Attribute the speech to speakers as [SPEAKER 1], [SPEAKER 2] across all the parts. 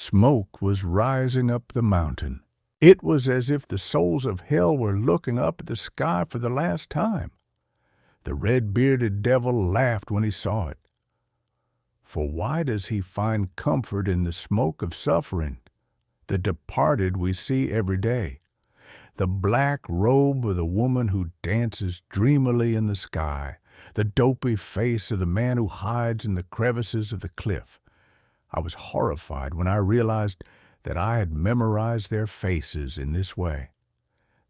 [SPEAKER 1] Smoke was rising up the mountain. It was as if the souls of hell were looking up at the sky for the last time. The red-bearded devil laughed when he saw it. For why does he find comfort in the smoke of suffering? The departed we see every day. The black robe of the woman who dances dreamily in the sky. The dopey face of the man who hides in the crevices of the cliff. I was horrified when I realized that I had memorized their faces in this way.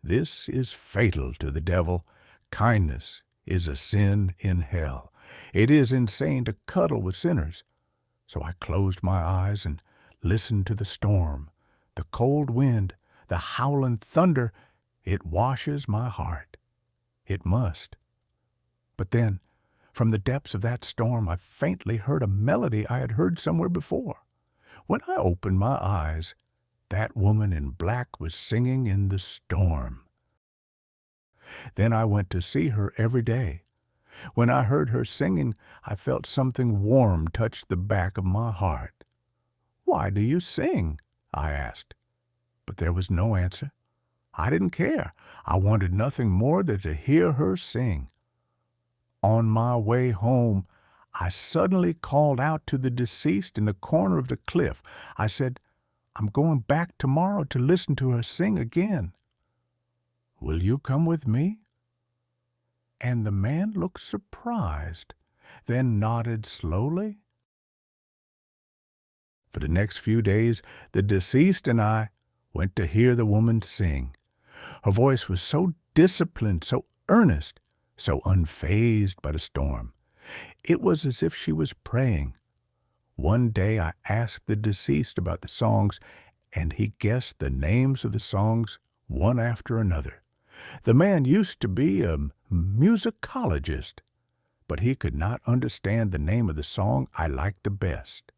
[SPEAKER 1] This is fatal to the devil. Kindness is a sin in hell. It is insane to cuddle with sinners. So I closed my eyes and listened to the storm, the cold wind, the howling thunder. It washes my heart. It must. But then, from the depths of that storm, I faintly heard a melody I had heard somewhere before. When I opened my eyes, that woman in black was singing in the storm. Then I went to see her every day. When I heard her singing, I felt something warm touch the back of my heart. "Why do you sing?" I asked. But there was no answer. I didn't care. I wanted nothing more than to hear her sing. On my way home, I suddenly called out to the deceased in the corner of the cliff. I said, "I'm going back tomorrow to listen to her sing again. Will you come with me?" And the man looked surprised, then nodded slowly. For the next few days, the deceased and I went to hear the woman sing. Her voice was so disciplined, so earnest, so unfazed by the storm. It was as if she was praying. One day I asked the deceased about the songs, and he guessed the names of the songs one after another. The man used to be a musicologist, but he could not understand the name of the song I liked the best.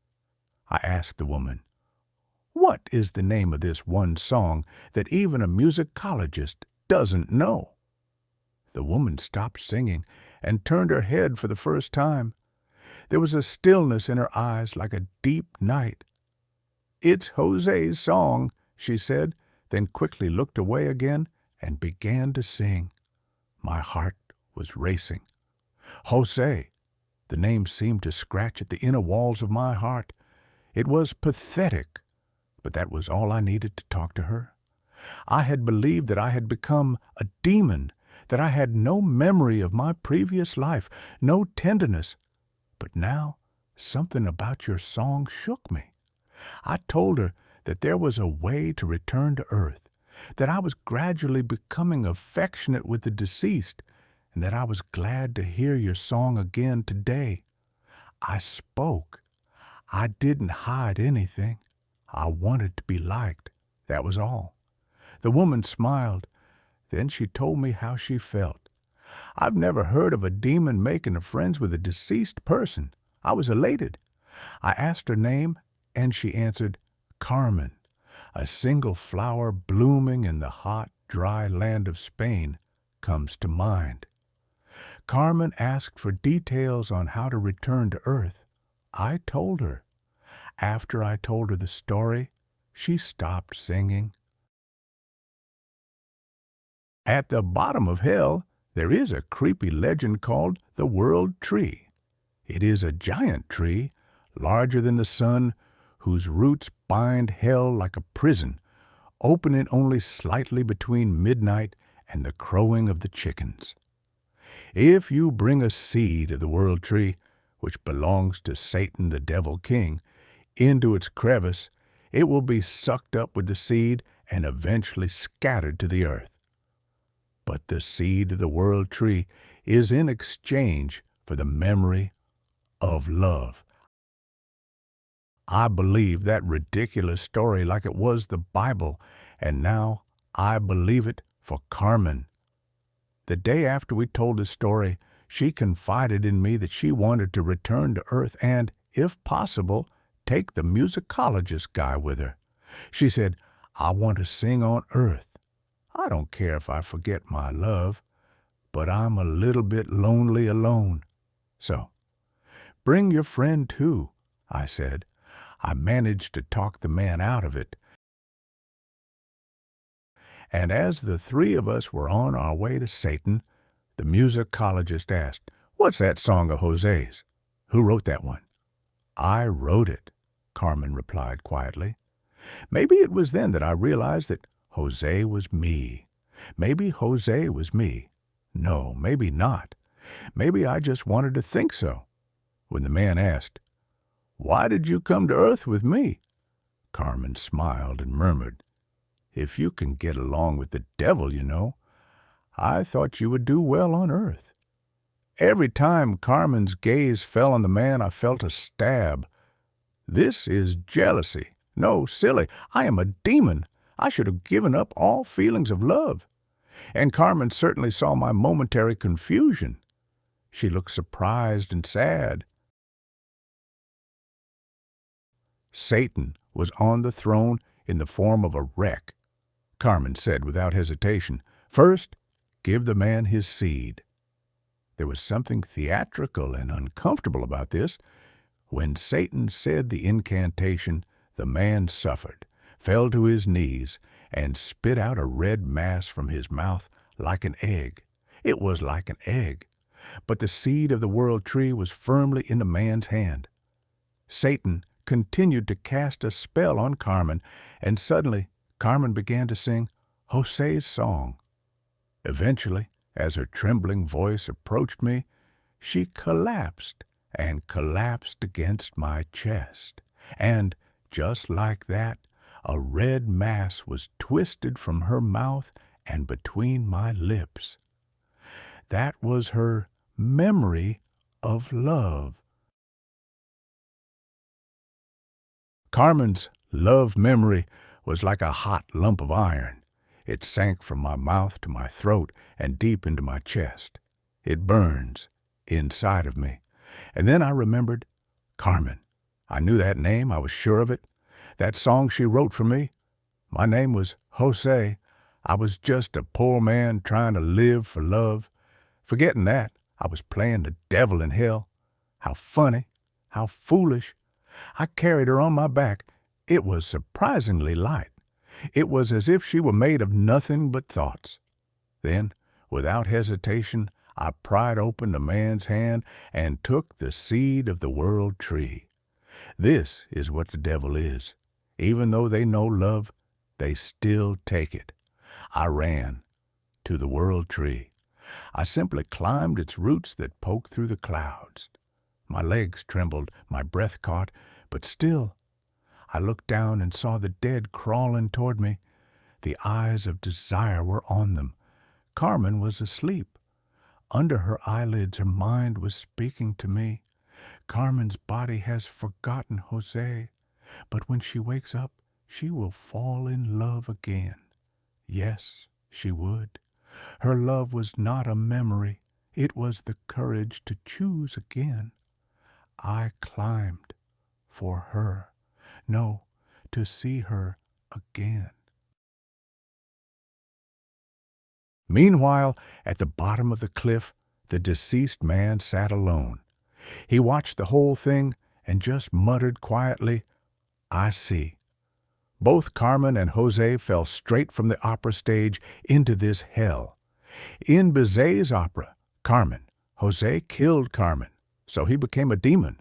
[SPEAKER 1] I asked the woman, "What is the name of this one song that even a musicologist doesn't know?" The woman stopped singing and turned her head for the first time. There was a stillness in her eyes like a deep night. "It's Jose's song," she said, then quickly looked away again and began to sing. My heart was racing. Jose! The name seemed to scratch at the inner walls of my heart. It was pathetic, but that was all I needed to talk to her. I had believed that I had become a demon, that I had no memory of my previous life, no tenderness. But now something about your song shook me. I told her that there was a way to return to earth, that I was gradually becoming affectionate with the deceased, and that I was glad to hear your song again today. I spoke. I didn't hide anything. I wanted to be liked. That was all. The woman smiled. Then she told me how she felt. I've never heard of a demon making friends with a deceased person. I was elated. I asked her name, and she answered, "Carmen." A single flower blooming in the hot, dry land of Spain comes to mind. Carmen asked for details on how to return to Earth. I told her. After I told her the story, she stopped singing. At the bottom of hell, there is a creepy legend called the World Tree. It is a giant tree, larger than the sun, whose roots bind hell like a prison, opening only slightly between midnight and the crowing of the chickens. If you bring a seed of the World Tree, which belongs to Satan the Devil King, into its crevice, it will be sucked up with the seed and eventually scattered to the earth. But the seed of the World Tree is in exchange for the memory of love. I believed that ridiculous story like it was the Bible, and now I believe it for Carmen. The day after we told the story, she confided in me that she wanted to return to Earth and, if possible, take the musicologist guy with her. She said, "I want to sing on Earth. I don't care if I forget my love, but I'm a little bit lonely alone. So, bring your friend too," I said. I managed to talk the man out of it, and as the three of us were on our way to Satan, the musicologist asked, "What's that song of Jose's? Who wrote that one?" "I wrote it," Carmen replied quietly. Maybe it was then that I realized that Jose was me. Maybe Jose was me. No, maybe not. Maybe I just wanted to think so. When the man asked, "Why did you come to Earth with me?" Carmen smiled and murmured, "If you can get along with the devil, you know, I thought you would do well on Earth." Every time Carmen's gaze fell on the man, I felt a stab. This is jealousy. No, silly, I am a demon. I should have given up all feelings of love. And Carmen certainly saw my momentary confusion. She looked surprised and sad. Satan was on the throne in the form of a wreck. Carmen said without hesitation, "First, give the man his seed." There was something theatrical and uncomfortable about this. When Satan said the incantation, the man suffered, fell to his knees, and spit out a red mass from his mouth like an egg. It was like an egg, but the seed of the world tree was firmly in the man's hand. Satan continued to cast a spell on Carmen, and suddenly Carmen began to sing Jose's song. Eventually, as her trembling voice approached me, she collapsed and collapsed against my chest, and just like that, a red mass was twisted from her mouth and between my lips. That was her memory of love. Carmen's love memory was like a hot lump of iron. It sank from my mouth to my throat and deep into my chest. It burns inside of me. And then I remembered Carmen. I knew that name. I was sure of it. That song she wrote for me. My name was Jose. I was just a poor man trying to live for love. Forgetting that, I was playing the devil in hell. How funny. How foolish. I carried her on my back. It was surprisingly light. It was as if she were made of nothing but thoughts. Then, without hesitation, I pried open the man's hand and took the seed of the world tree. This is what the devil is. Even though they know love, they still take it. I ran to the world tree. I simply climbed its roots that poked through the clouds. My legs trembled, my breath caught, but still, I looked down and saw the dead crawling toward me. The eyes of desire were on them. Carmen was asleep. Under her eyelids, her mind was speaking to me. Carmen's body has forgotten Jose, but when she wakes up, she will fall in love again. Yes, she would. Her love was not a memory. It was the courage to choose again. I climbed for her. No, to see her again. Meanwhile, at the bottom of the cliff, the deceased man sat alone. He watched the whole thing and just muttered quietly, "I see." Both Carmen and Jose fell straight from the opera stage into this hell. In Bizet's opera, Carmen, Jose killed Carmen, so he became a demon.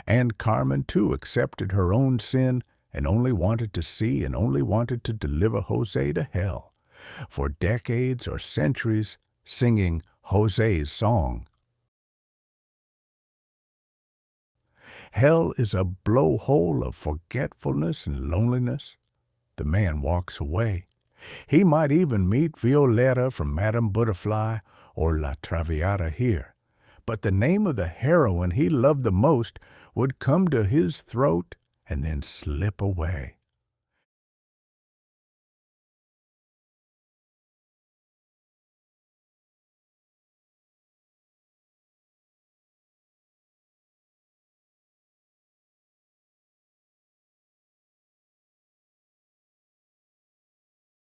[SPEAKER 1] And Carmen, too, accepted her own sin and only wanted to see and only wanted to deliver Jose to hell, for decades or centuries singing Jose's song. Hell is a blowhole of forgetfulness and loneliness. The man walks away. He might even meet Violetta from Madame Butterfly or La Traviata here, but the name of the heroine he loved the most would come to his throat and then slip away.